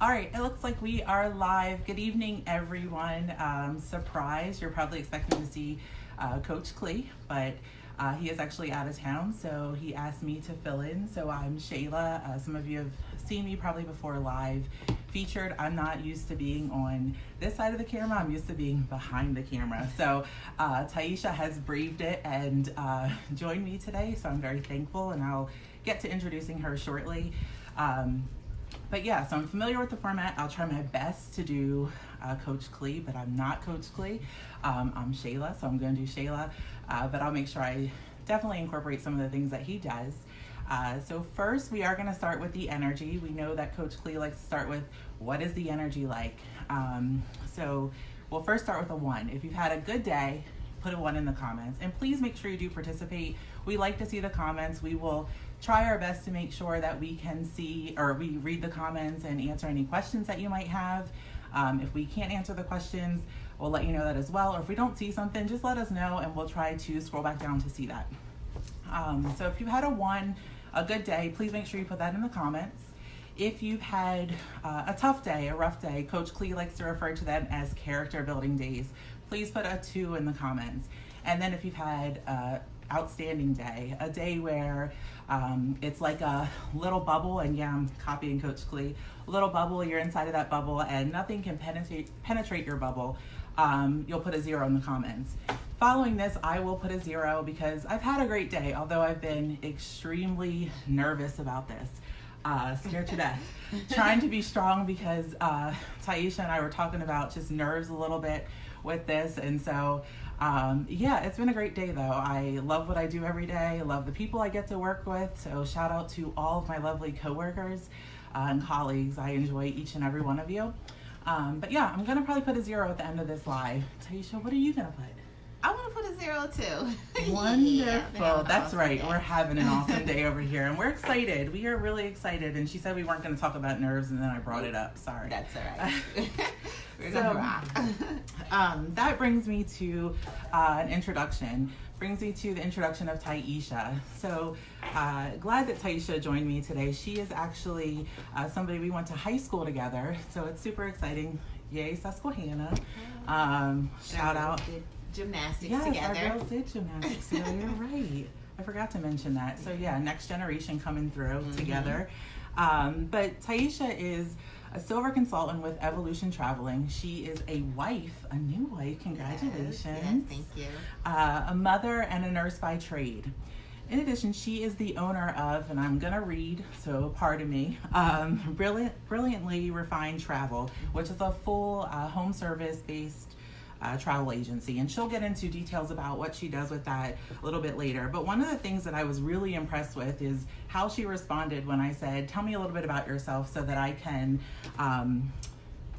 All right, it looks like we are live. Good evening, everyone. Surprise, you're probably expecting to see Coach Clee, but he is actually out of town, so he asked me to fill in. So I'm Shayla. Some of you have seen me probably before live featured. I'm not used to being on this side of the camera. I'm used to being behind the camera. So Tyeisha has braved it and joined me today, so I'm very thankful, and I'll get to introducing her shortly. But yeah, so I'm familiar with the format. I'll try my best to do Coach Clee, but I'm not Coach Clee. I'm Shayla, so I'm going to do Shayla, but I'll make sure I definitely incorporate some of the things that he does. So first, we are going to start with the energy. We know that Coach Clee likes to start with, what is the energy like? So we'll first start with a 1. If you've had a good day, put a 1 in the comments. And please make sure you do participate. We like to see the comments. We will try our best to make sure that we can see, or we read the comments and answer any questions that you might have. If we can't answer the questions, we'll let you know that as well. Or if we don't see something, just let us know and we'll try to scroll back down to see that. So if you've had a 1, a good day, please make sure you put that in the comments. If you've had a tough day, a rough day, Coach Clee likes to refer to them as character building days. Please put a 2 in the comments. And then if you've had outstanding day, a day where it's like a little bubble, and yeah, I'm copying Coach Clee, a little bubble, you're inside of that bubble and nothing can penetrate your bubble, you'll put a 0 in the comments. Following this, I will put a 0 because I've had a great day, although I've been extremely nervous about this. Scared to death. Trying to be strong because Tyeisha and I were talking about just nerves a little bit with this, and so yeah, it's been a great day though. I love what I do every day. I love the people I get to work with, so shout out to all of my lovely coworkers and colleagues. I enjoy each and every one of you. But yeah, I'm gonna probably put a 0 at the end of this live. Tyeisha, what are you gonna put? I'm going to put a 0 too. Wonderful. Yeah, that's right. day. We're having an awesome day over here, and we're excited. We are really excited. And she said we weren't going to talk about nerves, and then I brought it up. Sorry. That's all right. We're going to rock. That brings me to an introduction. Brings me to the introduction of Tyeisha. So glad that Tyeisha joined me today. She is actually somebody we went to high school together, so it's super exciting. Yay, Susquehanna. Shout out. Gymnastics yes, together. Our girls did gymnastics together. You're right. I forgot to mention that. So yeah, next generation coming through together. But Tyeisha is a silver consultant with Evolution Traveling. She is a wife, a new wife. Congratulations. Yes, thank you. A mother and a nurse by trade. In addition, she is the owner of, and I'm gonna read, so pardon me, Brilliantly Refined Travel, which is a full home service based travel agency, and she'll get into details about what she does with that a little bit later. But one of the things that I was really impressed with is how she responded when I said, tell me a little bit about yourself so that I can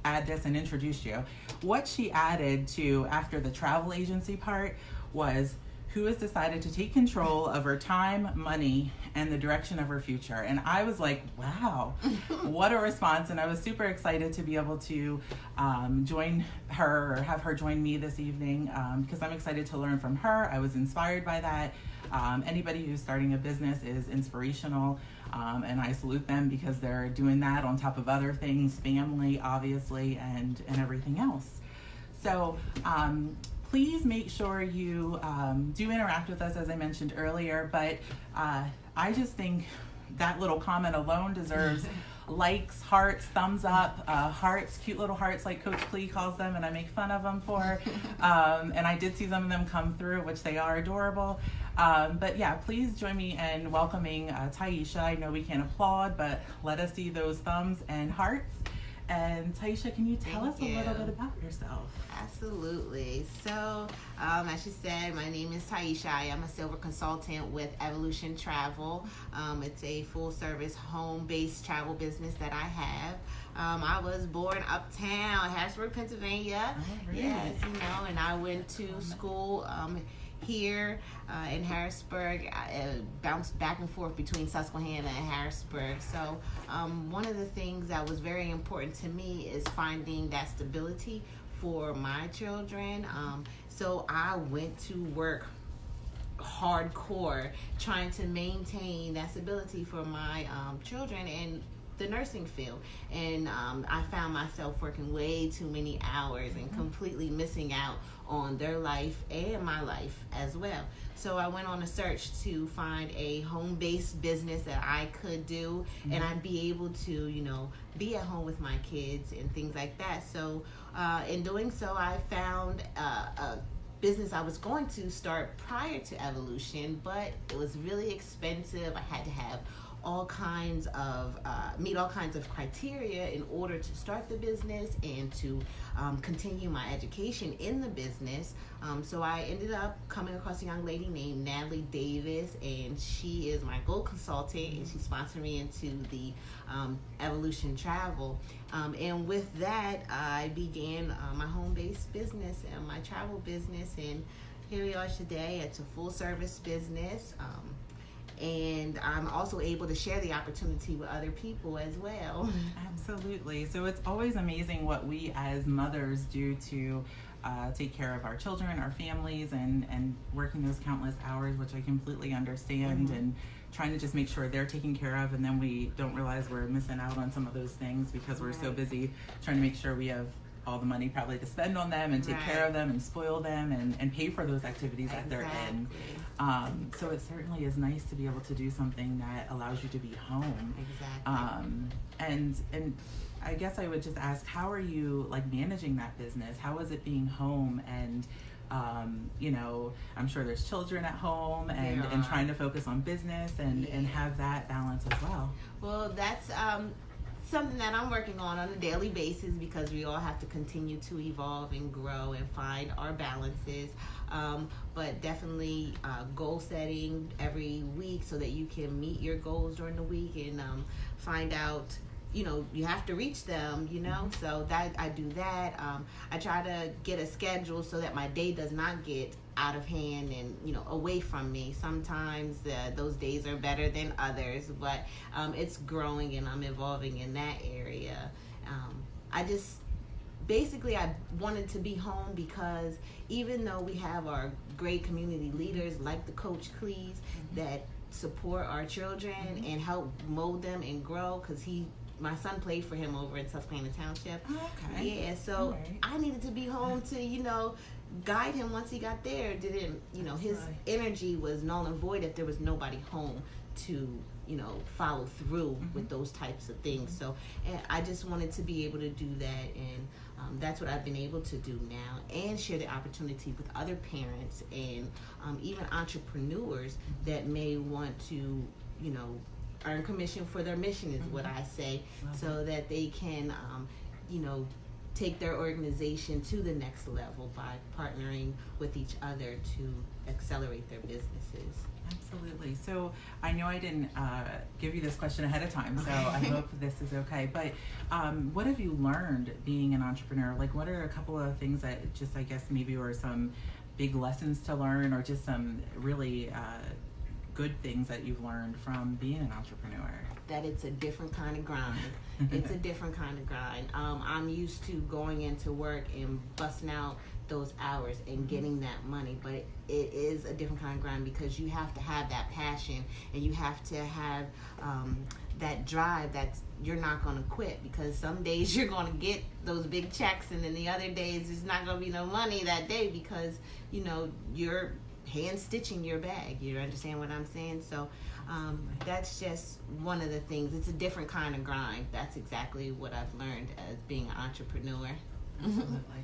add this and introduce you. What she added to after the travel agency part was, who has decided to take control of her time, money, and the direction of her future. And I was like, wow, what a response. And I was super excited to be able to join her, or have her join me this evening, because I'm excited to learn from her. I was inspired by that. Anybody who's starting a business is inspirational, and I salute them because they're doing that on top of other things, family, obviously, and everything else. So, please make sure you do interact with us, as I mentioned earlier, but I just think that little comment alone deserves likes, hearts, thumbs up, hearts, cute little hearts like Coach Clee calls them, and I make fun of them for. And I did see some of them come through, which they are adorable. But yeah, please join me in welcoming Tyeisha. I know we can't applaud, but let us see those thumbs and hearts. And Tyeisha, can you tell us a little bit about yourself? Absolutely. So, as you said, my name is Tyeisha. I am a silver consultant with Evolution Travel. It's a full-service, home-based travel business that I have. I was born uptown, Harrisburg, Pennsylvania. Oh, really? Yes, and I went to school here in Harrisburg. I bounced back and forth between Susquehanna and Harrisburg. So one of the things that was very important to me is finding that stability for my children. So I went to work hardcore trying to maintain that stability for my children, and the nursing field. And I found myself working way too many hours and completely missing out on their life and my life as well. So I went on a search to find a home-based business that I could do, and I'd be able to, be at home with my kids and things like that. So in doing so, I found a business I was going to start prior to Evolution, but it was really expensive. I had to have all kinds of meet all kinds of criteria in order to start the business and to continue my education in the business. So I ended up coming across a young lady named Natalie Davis, and she is my gold consultant, and she sponsored me into the Evolution Travel. And with that, I began my home-based business and my travel business, and here we are today. It's a full-service business. And I'm also able to share the opportunity with other people as well. Absolutely. So it's always amazing what we as mothers do to take care of our children, our families, and working those countless hours, which I completely understand, and trying to just make sure they're taken care of, and then we don't realize we're missing out on some of those things because we're so busy trying to make sure we have all the money probably to spend on them and take care of them and spoil them and pay for those activities that they're in. So it certainly is nice to be able to do something that allows you to be home. And I guess I would just ask, how are you managing that business? How is it being home? And I'm sure there's children at home and trying to focus on business and have that balance as well. Well, that's something that I'm working on a daily basis, because we all have to continue to evolve and grow and find our balances. But definitely goal setting every week so that you can meet your goals during the week and find out, you have to reach them, so that I do that. I try to get a schedule so that my day does not get out of hand and away from me. Sometimes those days are better than others, but it's growing and I'm evolving in that area. I wanted to be home because even though we have our great community leaders like the Coach Clees that support our children and help mold them and grow, because my son played for him over in Susquehanna Township. Yeah, so I needed to be home to, guide him once he got there. His energy was null and void if there was nobody home to, follow through with those types of things. So, and I just wanted to be able to do that, and that's what I've been able to do now, and share the opportunity with other parents and even entrepreneurs that may want to, earn commission for their mission is what I say, so that they can, take their organization to the next level by partnering with each other to accelerate their businesses. Absolutely. So I know I didn't give you this question ahead of time, so I hope this is okay. But what have you learned being an entrepreneur? What are a couple of things that just, I guess, maybe were some big lessons to learn, or just some really good things that you've learned from being an entrepreneur? That it's a different kind of grind. It's a different kind of grind. I'm used to going into work and busting out those hours and getting that money, but it is a different kind of grind, because you have to have that passion and you have to have that drive that you're not going to quit, because some days you're going to get those big checks and then the other days there's not going to be no money that day because you're hand stitching your bag. You understand what I'm saying? So that's just one of the things. It's a different kind of grind. That's exactly what I've learned as being an entrepreneur. Absolutely.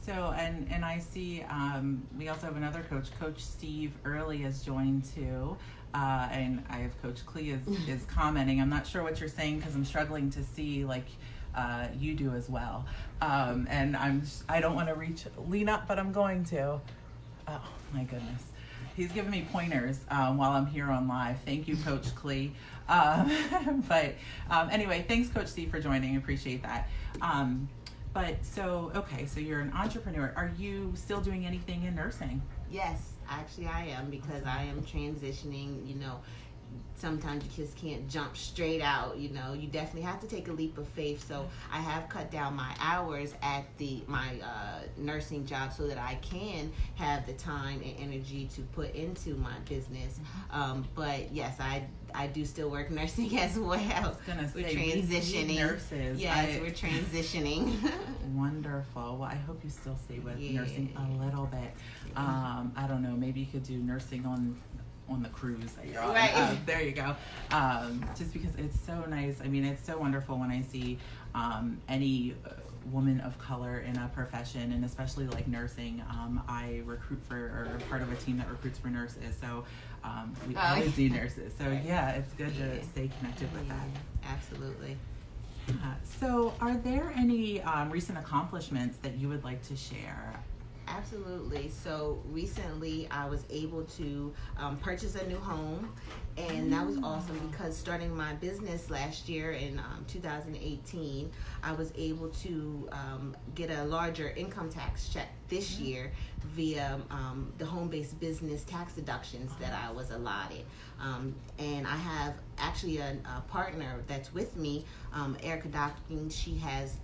So, and I see we also have another coach. Coach Steve Early has joined too. And I have Coach Clee is commenting. I'm not sure what you're saying because I'm struggling to see you do as well. And I don't want to lean up, but I'm going to. Oh my goodness. He's giving me pointers while I'm here on live. Thank you, Coach Clee. But anyway, thanks, Coach Steve, for joining. I appreciate that. So you're an entrepreneur. Are you still doing anything in nursing? Yes, actually I am, because I am transitioning, sometimes you just can't jump straight out. You definitely have to take a leap of faith. So I have cut down my hours at my nursing job so that I can have the time and energy to put into my business. But yes, I do still work nursing as well. I was gonna say, we're transitioning. We nurses. Yes, we're transitioning. Wonderful. Well, I hope you still stay with nursing a little bit. I don't know. Maybe you could do nursing on the cruise that you're on. Right. There you go. Just because it's so nice. I mean, it's so wonderful when I see any woman of color in a profession, and especially like nursing. I recruit for, or part of a team that recruits for nurses. So we always need nurses. So yeah, it's good to stay connected with that. Absolutely. So are there any recent accomplishments that you would like to share? Absolutely. So recently I was able to purchase a new home, and that was awesome because starting my business last year in 2018, I was able to get a larger income tax check this year via the home-based business tax deductions that I was allotted. And I have actually a partner that's with me, Erica Docking. She has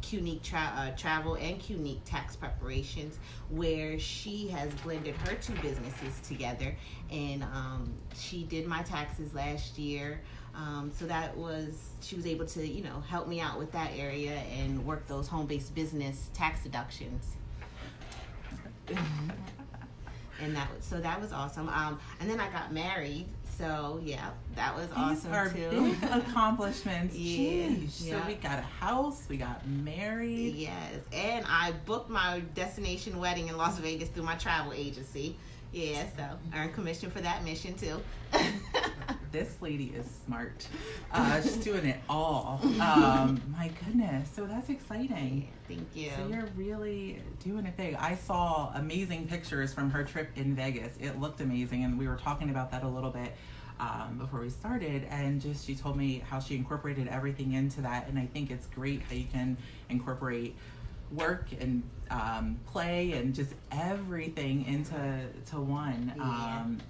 Unique travel and Unique tax preparations, where she has blended her two businesses together, and she did my taxes last year. So she was able to help me out with that area and work those home-based business tax deductions. And that was awesome. And then I got married. So yeah, that was awesome too. These are big accomplishments. Yeah. So we got a house, we got married. Yes, and I booked my destination wedding in Las Vegas through my travel agency. Yeah, so earned commission for that mission too. This lady is smart. She's doing it all. My goodness. So that's exciting. Thank you. So you're really doing it big. I saw amazing pictures from her trip in Vegas. It looked amazing, and we were talking about that a little bit before we started, and she told me how she incorporated everything into that, and I think it's great how you can incorporate work and play and just everything into one.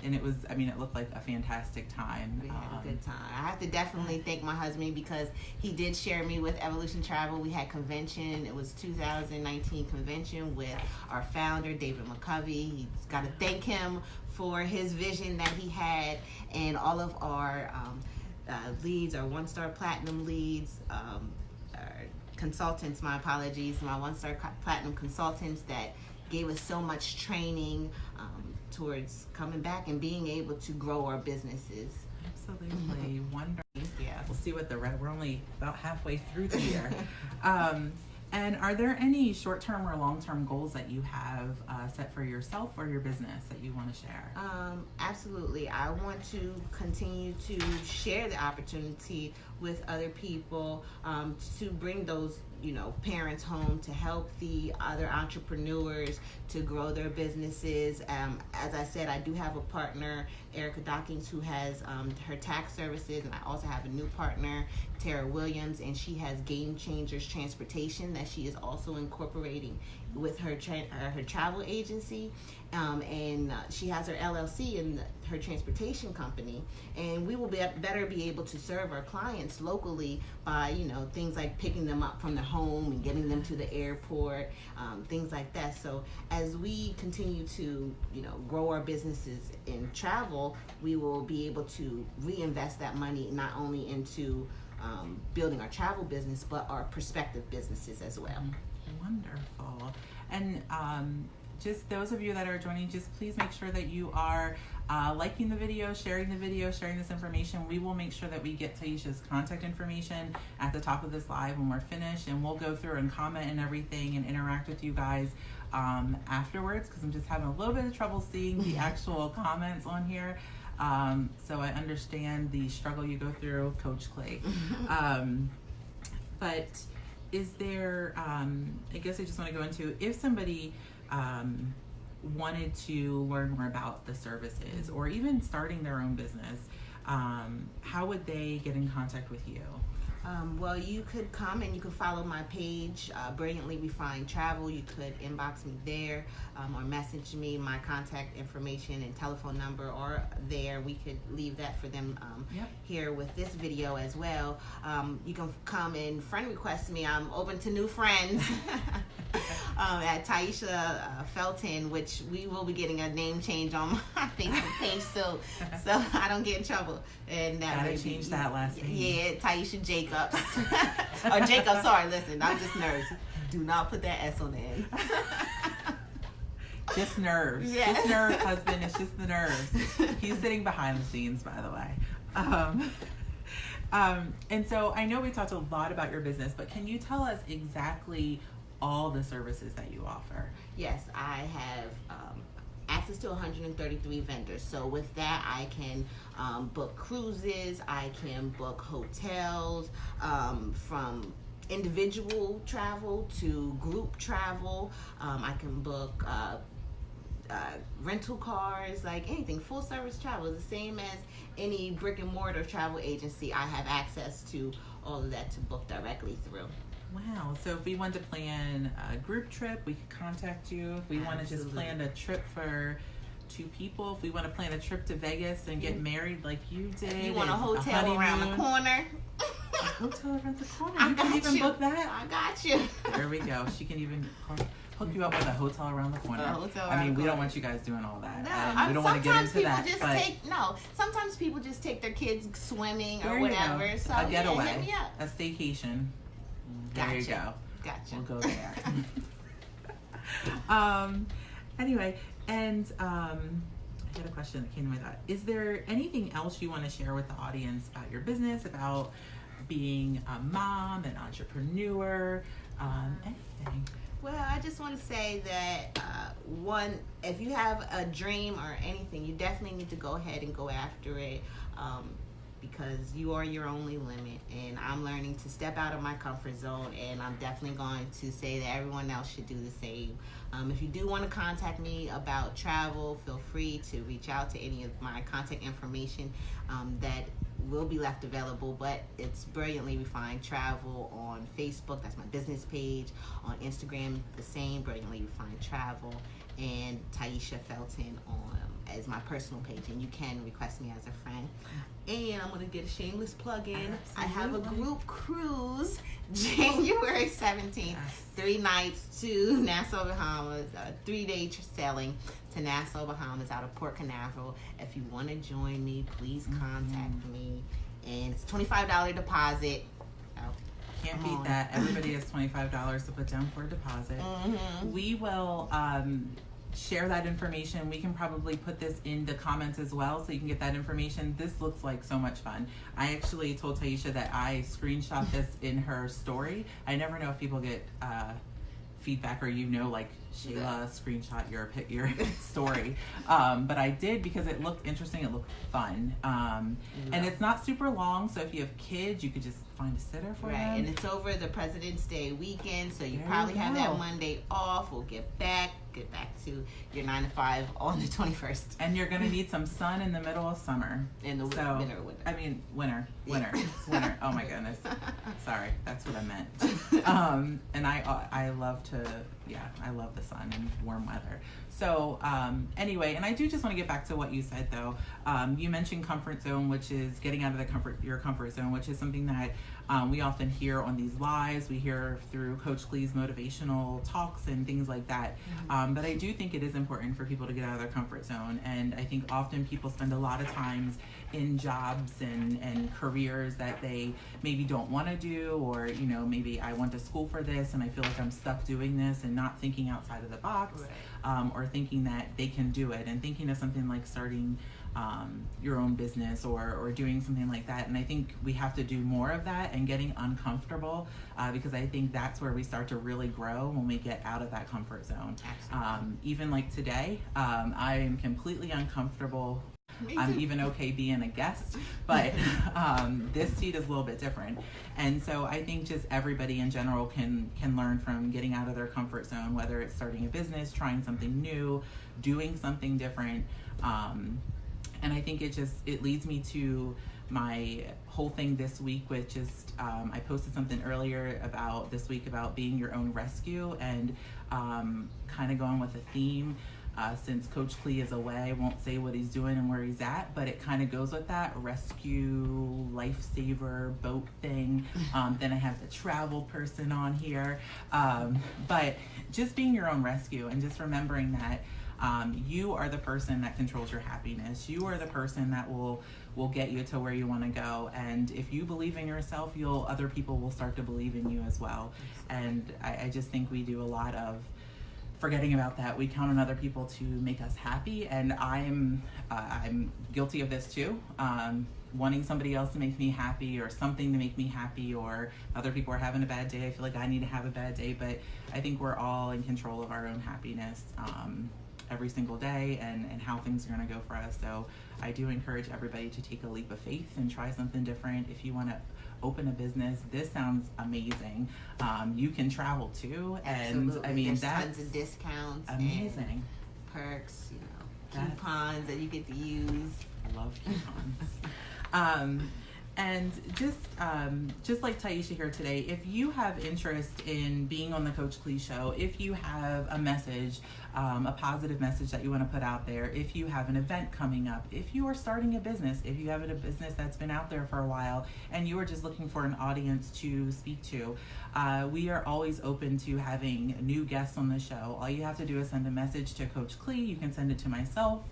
And it looked like a fantastic time. We had a good time. I have to definitely thank my husband because he did share me with Evolution Travel. We had convention. It was 2019 convention with our founder, David McCovey. He's got to thank him for his vision that he had, and all of our leads, our 1-star platinum leads, consultants, my one-star platinum consultants that gave us so much training towards coming back and being able to grow our businesses. Absolutely. Wonderful. Yeah. We'll see we're only about halfway through the year. And are there any short-term or long-term goals that you have set for yourself or your business that you want to share? Absolutely. I want to continue to share the opportunity with other people, to bring those parents home, to help the other entrepreneurs to grow their businesses. As I said, I do have a partner, Erica Dockings, who has her tax services, and I also have a new partner, Tara Williams, and she has Game Changers Transportation that she is also incorporating with her travel agency, and she has her LLC and her transportation company, and we will better be able to serve our clients locally by things like picking them up from their home and getting them to the airport, things like that. So as we continue to grow our businesses in travel, we will be able to reinvest that money not only into building our travel business but our prospective businesses as well. Wonderful. And just those of you that are joining, just please make sure that you are liking the video, sharing this information. We will make sure that we get Tyeisha's contact information at the top of this live when we're finished, and we'll go through and comment and everything and interact with you guys afterwards, because I'm just having a little bit of trouble seeing the actual comments on here. So I understand the struggle you go through, Coach Clee. But is there, I guess I just want to go into, if somebody wanted to learn more about the services or even starting their own business, how would they get in contact with you? Well, you could come and you could follow my page, Brilliantly Refined Travel. You could inbox me there or message me. My contact information and telephone number are there. We could leave that for them here with this video as well. You can come and friend request me. I'm open to new friends. At Tyeisha Felton, which we will be getting a name change on my Facebook page, so I don't get in trouble. And that gotta change that last name. Yeah, Tyeisha Jacobs. Or Jacob. Sorry, listen, I'm just nerves. Do not put that S on the end. Just nerves. Yeah. Just nerves, husband. It's just the nerves. He's sitting behind the scenes, by the way. And so I know we talked a lot about your business, but can you tell us exactly all the services that you offer? Yes, I have access to 133 vendors. So with that, I can book cruises, I can book hotels, from individual travel to group travel. I can book rental cars, like anything, full service travel, the same as any brick and mortar travel agency. I have access to all of that to book directly through. Wow. So if we wanted to plan a group trip, we could contact you. If we want to just plan a trip for 2 people, if we want to plan a trip to Vegas and get married like you did. If you want a hotel around the corner. A hotel around the corner. You can even book that. I got you. There we go. She can even hook you up with a hotel around the corner. We don't want you guys doing all that. No, we don't want to get into that. Sometimes people just take their kids swimming or there whatever. You go. So a getaway, hit me up. A staycation. There you go. Gotcha. We'll go there. Anyway, and I had a question that came to my thought. Is there anything else you want to share with the audience about your business, about being a mom, an entrepreneur, anything? Well, I just want to say that if you have a dream or anything, you definitely need to go ahead and go after it. Because you are your only limit, and I'm learning to step out of my comfort zone, and I'm definitely going to say that everyone else should do the same. If you do want to contact me about travel, feel free to reach out to any of my contact information that will be left available, but it's Brilliantly Refined Travel on Facebook. That's my business page. On Instagram, the same, Brilliantly Refined Travel, and Tyeisha Felton as my personal page, and you can request me as a friend. And I'm going to get a shameless plug in. I have a group cruise January 17th, 3 nights to Nassau, Bahamas, 3-day sailing to Nassau, Bahamas out of Port Canaveral. If you want to join me, please contact me. And it's $25 deposit. Can't beat that. Everybody has $25 to put down for a deposit. We will share that information. We can probably put this in the comments as well, so you can get that information. This looks like so much fun. I actually told Tyeisha that I screenshot this in her story. I never know if people get feedback or like Shayla screenshot your story, but I did because it looked interesting. It looked fun, and it's not super long. So if you have kids, you could just find a sitter for them. And it's over the President's Day weekend, so you probably have that Monday off. We'll get back to your 9 to 5 on the 21st. And you're gonna need some sun in the middle of summer. In the winter. I mean winter. Yeah. It's winter. Oh my goodness. Sorry, that's what I meant. And I love I love the sun and warm weather. So anyway, and I do just want to get back to what you said though. You mentioned comfort zone, which is getting out of your comfort zone, which is something that we often hear on these lives. We hear through Coach Clee's motivational talks and things like that. But I do think it is important for people to get out of their comfort zone. And I think often people spend a lot of times in jobs and careers that they maybe don't want to do, or maybe I went to school for this and I feel like I'm stuck doing this and not thinking outside of the box, or thinking that they can do it, and thinking of something like starting your own business or doing something like that. And I think we have to do more of that and getting uncomfortable, because I think that's where we start to really grow, when we get out of that comfort zone. Even like today, I am completely uncomfortable. I'm even okay being a guest, but this seat is a little bit different. And so I think just everybody in general can learn from getting out of their comfort zone, whether it's starting a business, trying something new, doing something different. And I think it leads me to my whole thing this week with just, I posted something earlier about this week about being your own rescue, and kind of going with a theme. Since Coach Clee is away, I won't say what he's doing and where he's at, but it kind of goes with that rescue, lifesaver, boat thing. Then I have the travel person on here. But just being your own rescue, and just remembering that you are the person that controls your happiness. You are the person that will get you to where you want to go. And if you believe in yourself, other people will start to believe in you as well. And I just think we do a lot of forgetting about that. We count on other people to make us happy, and I'm guilty of this too. Wanting somebody else to make me happy, or something to make me happy, or other people are having a bad day, I feel like I need to have a bad day. But I think we're all in control of our own happiness every single day, and how things are going to go for us. So I do encourage everybody to take a leap of faith and try something different. If you want to open a business, this sounds amazing. You can travel too, and Absolutely. I mean, there's that's tons of discounts, amazing. and perks, coupons that you get to use. I love coupons. And just like Tyeisha here today, if you have interest in being on the Coach Clee Show, if you have a message, a positive message that you want to put out there, if you have an event coming up, if you are starting a business, if you have a business that's been out there for a while and you are just looking for an audience to speak to, we are always open to having new guests on the show. All you have to do is send a message to Coach Clee. You can send it to myself.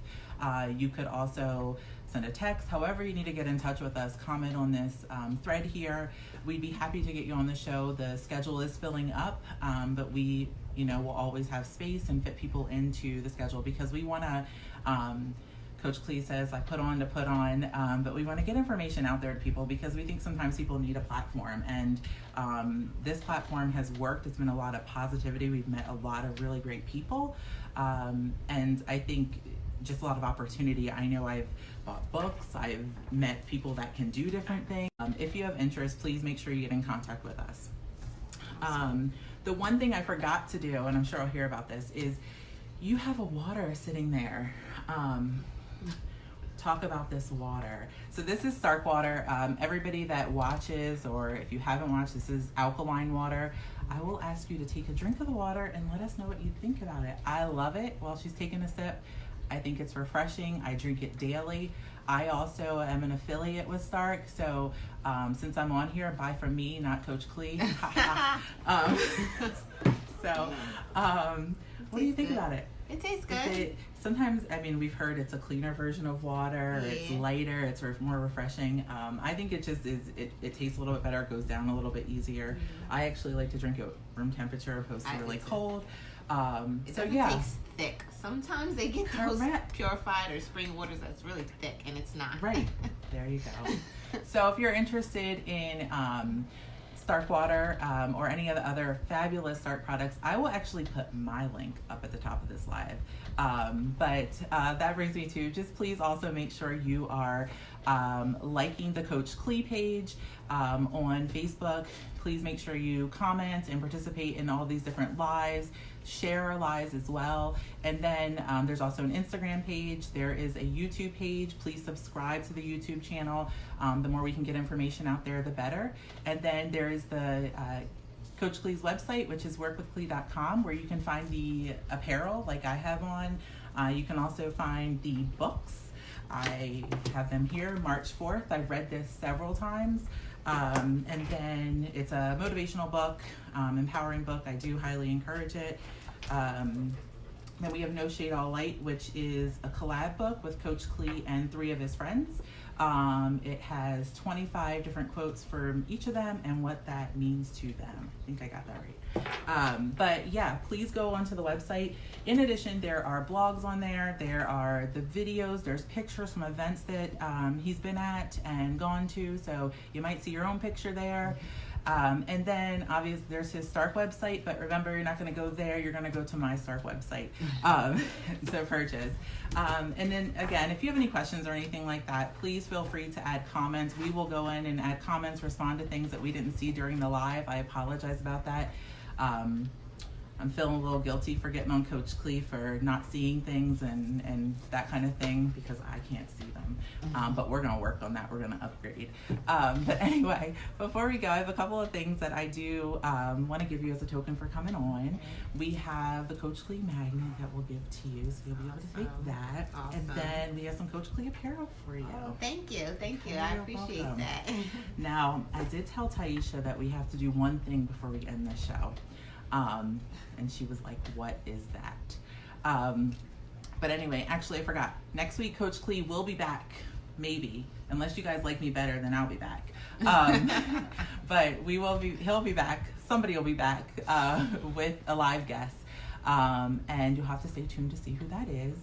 You could also send a text, however you need to get in touch with us. Comment on this thread here. We'd be happy to get you on the show. The schedule is filling up, but we will always have space and fit people into the schedule, because we want to, Coach Clee says, I put on to put on, but we want to get information out there to people, because we think sometimes people need a platform, and this platform has worked. It's been a lot of positivity. We've met a lot of really great people, and I think just a lot of opportunity. I know I've bought books, I've met people that can do different things. If you have interest, please make sure you get in contact with us. The one thing I forgot to do, and I'm sure I'll hear about this, is you have a water sitting there. Talk about this water. So this is Stark water. Everybody that watches, or if you haven't watched, this is alkaline water. I will ask you to take a drink of the water and let us know what you think about it. I love it. While she's taking a sip, I think it's refreshing. I drink it daily. I also am an affiliate with Stark, so since I'm on here, buy from me, not Coach Clee. What do you think about it? It tastes good. Sometimes, I mean, we've heard it's a cleaner version of water. Yeah. It's lighter. It's more refreshing. I think it just is. It tastes a little bit better. It goes down a little bit easier. Mm-hmm. I actually like to drink it room temperature opposed to really cold. It doesn't taste thick. Sometimes they get those purified or spring waters that's really thick, and it's not. Right. There you go. So if you're interested in Stark water or any of the other fabulous Stark products, I will actually put my link up at the top of this live. But that brings me to, just please also make sure you are liking the Coach Clee page on Facebook. Please make sure you comment and participate in all these different lives. Share our lives as well. And then there's also an Instagram page. There is a YouTube page. Please subscribe to the YouTube channel. The more we can get information out there, the better. And then there is the Coach Clee's website, which is workwithclee.com, where you can find the apparel like I have on. You can also find the books. I have them here, March 4th. I've read this several times. And then it's a motivational book, empowering book. I do highly encourage it. Then we have No Shade All Light, which is a collab book with Coach Clee and 3 of his friends. It has 25 different quotes from each of them and what that means to them. I think I got that right. But yeah, please go onto the website. In addition, there are blogs on there. There are the videos. There's pictures from events that he's been at and gone to. So you might see your own picture there. And then obviously there's his Stark website, but remember, you're not going to go there. You're going to go to my Stark website to purchase. And then again, if you have any questions or anything like that, please feel free to add comments. We will go in and add comments, respond to things that we didn't see during the live. I apologize about that. I'm feeling a little guilty for getting on Coach Clee for not seeing things and that kind of thing because I can't see them. But we're going to work on that. We're going to upgrade. But anyway, before we go, I have a couple of things that I do want to give you as a token for coming on. We have the Coach Clee magnet that we'll give to you, so you'll be able to take that. Awesome. And then we have some Coach Clee apparel for you. Oh, thank you. I appreciate welcome. that. Now, I did tell Tyeisha that we have to do one thing before we end the show. And she was like, what is that? But anyway, actually I forgot. Next week, Coach Clee will be back, maybe. Unless you guys like me better, then I'll be back. But he'll be back. Somebody will be back with a live guest. And you'll have to stay tuned to see who that is.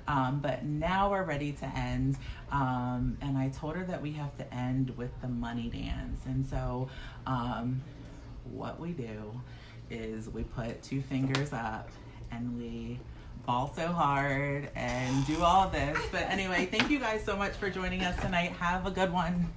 But now we're ready to end. And I told her that we have to end with the money dance. And so what we do is we put 2 fingers up and we ball so hard and do all this. But anyway, thank you guys so much for joining us tonight. Have a good one.